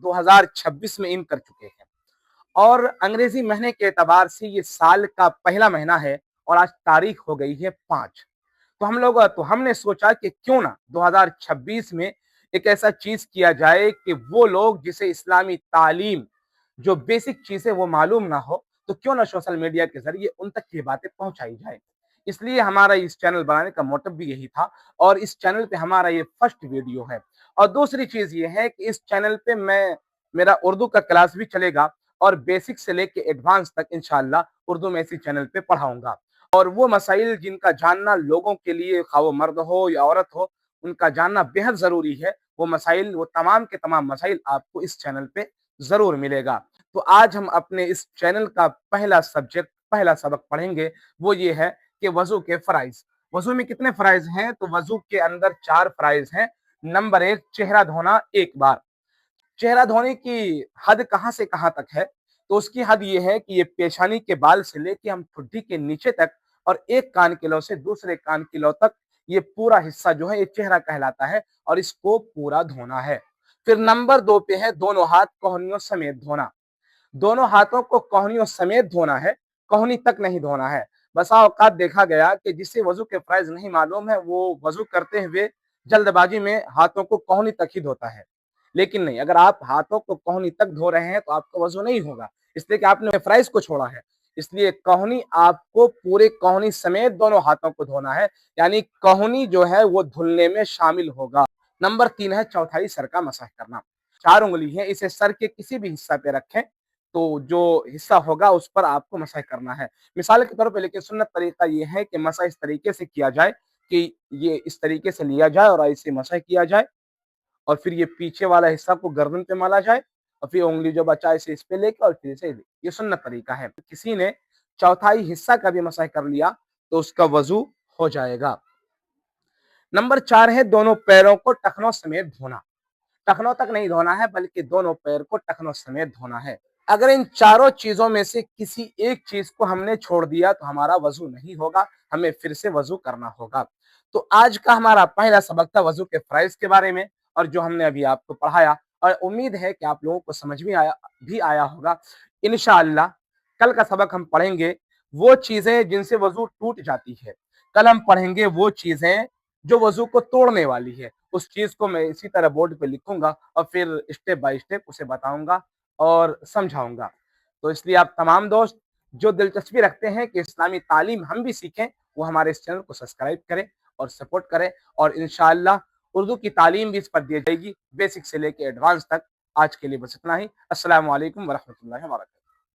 2026 में इन कर चुके हैं। और अंग्रेजी महीने के एतबार से ये साल का पहला महीना है और आज तारीख हो गई है 5। तो हमने सोचा कि क्यों ना 2026 में एक ऐसा चीज किया जाए कि वो लोग जिसे इस्लामी तालीम जो बेसिक चीजें वो मालूम ना हो, तो क्यों ना सोशल मीडिया के जरिए उन तक ये बातें पहुंचाई जाए। इसलिए हमारा इस चैनल बनाने का मोटिव भी यही था और इस चैनल पे हमारा ये फर्स्ट वीडियो है। और दूसरी चीज ये है कि इस चैनल पे मेरा उर्दू का क्लास भी चलेगा और बेसिक से लेके एडवांस तक इंशाअल्लाह उर्दू में इसी चैनल पे पढ़ाऊंगा। और वो मसाइल जिनका जानना लोगों के लिए, खा वो मर्द हो या औरत हो, उनका जानना बेहद जरूरी है, वो मसाइल, वो तमाम के तमाम मसाइल आपको इस चैनल पे जरूर मिलेगा। तो आज हम अपने इस चैनल का पहला सबक पढ़ेंगे, वो ये है कि वजू के फराइज। वजू में कितने फराइज हैं? तो वजू के अंदर 4 फराइज हैं। नंबर 1, चेहरा धोना 1 बार। चेहरा धोने की हद कहां से कहां तक है? तो उसकी हद ये है कि ये पेशानी के बाल से लेके हम ठुड्डी के नीचे तक और एक कान की लौ से दूसरे कान की लौ तक ये पूरा हिस्सा जो है ये चेहरा कहलाता है और इसको पूरा धोना है। फिर नंबर 2 पे है दोनों हाथ कोहनियों समेत धोना। दोनों हाथों को कोहनियों समेत धोना है, कोहनी तक नहीं धोना है। बसा औकात देखा गया कि जिसे वजू के फराइज नहीं मालूम है वो वजू करते हुए जल्दबाजी में हाथों को कोहनी तक ही धोता है। लेकिन नहीं, अगर आप हाथों को कोहनी तक धो रहे हैं तो आपका वजू नहीं होगा, इसलिए कि आपने फराइज को छोड़ा है। इसलिए कोहनी आपको पूरे कोहनी समेत दोनों हाथों को धोना है, यानी कोहनी जो है वो धुलने में शामिल होगा। नंबर 3 है चौथाई सर का मसाज करना। 4 उंगली है, इसे सर के किसी भी हिस्सा पे रखें तो जो हिस्सा होगा उस पर आपको मसाज करना है। मिसाल के तौर पे लेकिन सुन्नत तरीका ये है कि मसाज इस तरीके से किया जाए कि ये इस तरीके से लिया जाए और ऐसे मसाज किया जाए और फिर ये पीछे वाला हिस्सा को गर्दन पे माला जाए और फिर उंगली जो बचा इसे इस पे लेके और फिर इसे, ये सुन्नत तरीका है। किसी ने चौथाई हिस्सा का भी मसाज कर लिया तो उसका वजू हो जाएगा। नंबर 4 है दोनों पैरों को टखनों समेत धोना। टखनों तक नहीं धोना है बल्कि दोनों पैर को टखनों समेत धोना है। अगर इन चारों चीजों में से किसी एक चीज को हमने छोड़ दिया तो हमारा वजू नहीं होगा, हमें फिर से वजू करना होगा। तो आज का हमारा पहला सबक था वजू के फराइज के बारे में और जो हमने अभी आपको पढ़ाया, और उम्मीद है कि आप लोगों को समझ में आया होगा। इंशाअल्लाह कल का सबक हम पढ़ेंगे वो चीजें जिनसे वजू टूट जाती है। कल हम पढ़ेंगे वो चीजें जो वजू को तोड़ने वाली है। उस चीज को मैं इसी तरह बोर्ड पे लिखूंगा और फिर स्टेप बाय स्टेप उसे बताऊंगा और समझाऊंगा। तो इसलिए आप तमाम दोस्त जो दिलचस्पी रखते हैं कि इस्लामी तालीम हम भी सीखें, वो हमारे इस चैनल को सब्सक्राइब करें और सपोर्ट करें। और इंशाअल्लाह उर्दू की तालीम भी इस पर दी जाएगी, बेसिक से लेकर एडवांस तक। आज के लिए बस इतना ही। अस्सलाम वालेकुम वरहमतुल्लाहि व बरकातहू।